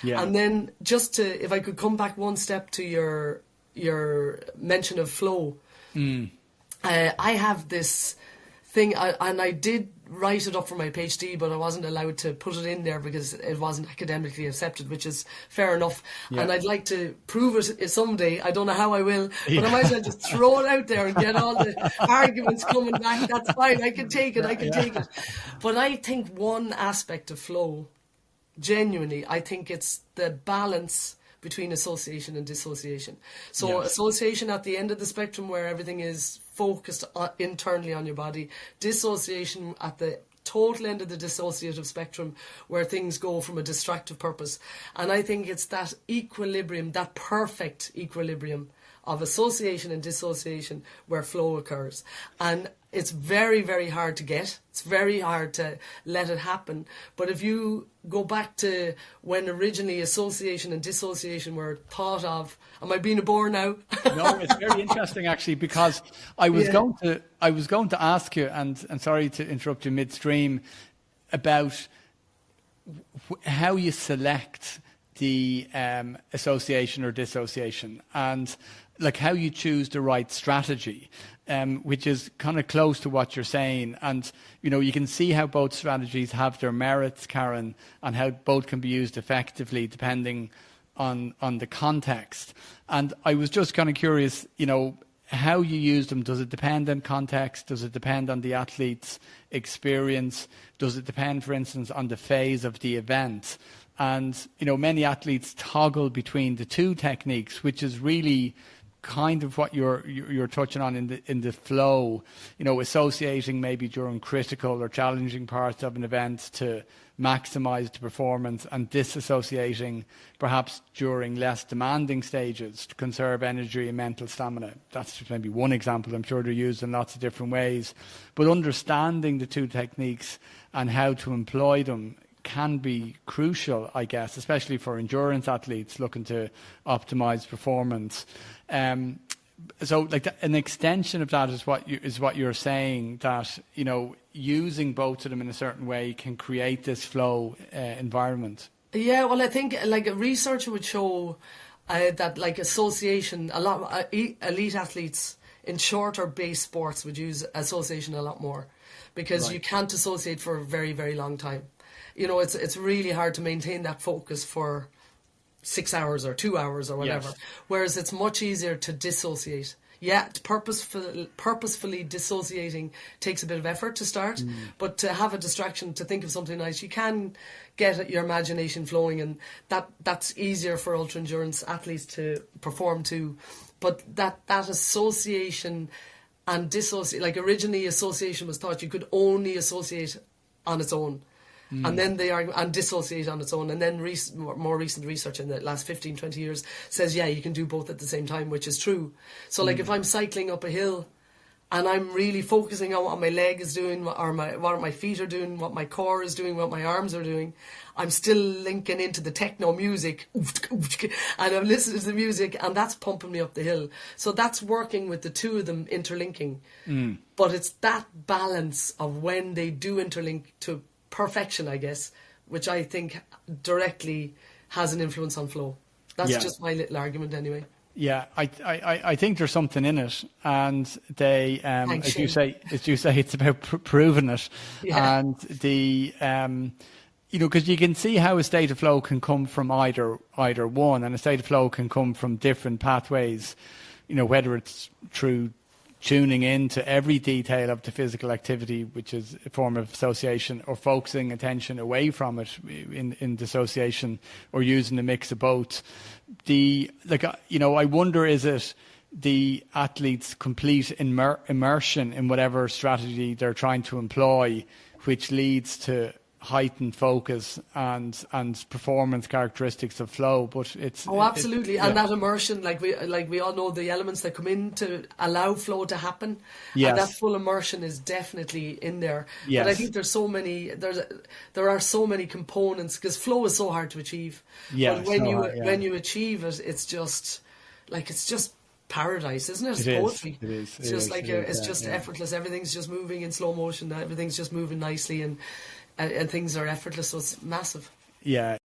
Yeah. And then just to, if I could come back one step to your mention of flow, I have this thing, and I did write it up for my PhD, but I wasn't allowed to put it in there because it wasn't academically accepted, which is fair enough. Yeah. And I'd like to prove it someday. I don't know how I will, but I might as well just throw it out there and get all the arguments coming back. That's fine. I can take it. I can take it. But I think one aspect of flow, genuinely, I think it's the balance between association and dissociation. So association at the end of the spectrum where everything is focused internally on your body. Dissociation at the total end of the dissociative spectrum where things go from a distractive purpose. And I think it's that equilibrium, that perfect equilibrium of association and dissociation where flow occurs. And it's very, very hard to get. It's very hard to let it happen. But if you go back to when originally association and dissociation were thought of, am I being a bore now? No, it's very interesting actually, because I was going to ask you, and sorry to interrupt you midstream, about how you select the association or dissociation, and like how you choose the right strategy, which is kind of close to what you're saying. And, you know, you can see how both strategies have their merits, Karen, and how both can be used effectively depending on the context. And I was just kind of curious, you know, how you use them. Does it depend on context? Does it depend on the athlete's experience? Does it depend, for instance, on the phase of the event? And, you know, many athletes toggle between the two techniques, which is really kind of what you're touching on in the flow, you know, associating maybe during critical or challenging parts of an event to maximize the performance, and disassociating perhaps during less demanding stages to conserve energy and mental stamina. That's just maybe one example. I'm sure they're used in lots of different ways. But understanding the two techniques and how to employ them can be crucial, I guess, especially for endurance athletes looking to optimize performance. So, like an extension of that is what you're saying, that, you know, using both of them in a certain way can create this flow environment. Yeah, well, I think like a research would show that like association, a lot of elite athletes in shorter base sports would use association a lot more, because you can't associate for a very, very long time. You know, it's really hard to maintain that focus for 6 hours or 2 hours or whatever. Yes. Whereas it's much easier to dissociate. Yeah, purposefully dissociating takes a bit of effort to start, but to have a distraction, to think of something nice, you can get your imagination flowing, and that's easier for ultra endurance athletes to perform too. But that association and dissociate, like originally association was thought you could only associate on its own. And then and dissociate on its own. And then more recent research in the last 15, 20 years says, yeah, you can do both at the same time, which is true. So like if I'm cycling up a hill and I'm really focusing on what my leg is doing, or what my feet are doing, what my core is doing, what my arms are doing, I'm still linking into the techno music and I'm listening to the music, and that's pumping me up the hill. So that's working with the two of them interlinking. But it's that balance of when they do interlink to perfection, I guess, which I think directly has an influence on flow. That's just my little argument anyway. Yeah, I think there's something in it, and they, as you say, it's about proving it. Yeah. And the, you know, because you can see how a state of flow can come from either one, and a state of flow can come from different pathways. You know, whether it's through tuning in to every detail of the physical activity, which is a form of association, or focusing attention away from it in dissociation, or using a mix of both. You know, I wonder, is it the athlete's complete immersion in whatever strategy they're trying to employ, which leads to heightened focus and performance characteristics of flow? But it's absolutely, and that immersion, like we all know the elements that come in to allow flow to happen. Yes. And that full immersion is definitely in there. Yes. But I think there are so many components, because flow is so hard to achieve. Yes. But when you achieve it, it's just paradise, isn't it? It's poetry. It is. It's just effortless. Everything's just moving in slow motion. Everything's just moving nicely, and things are effortless, so it's massive. Yeah.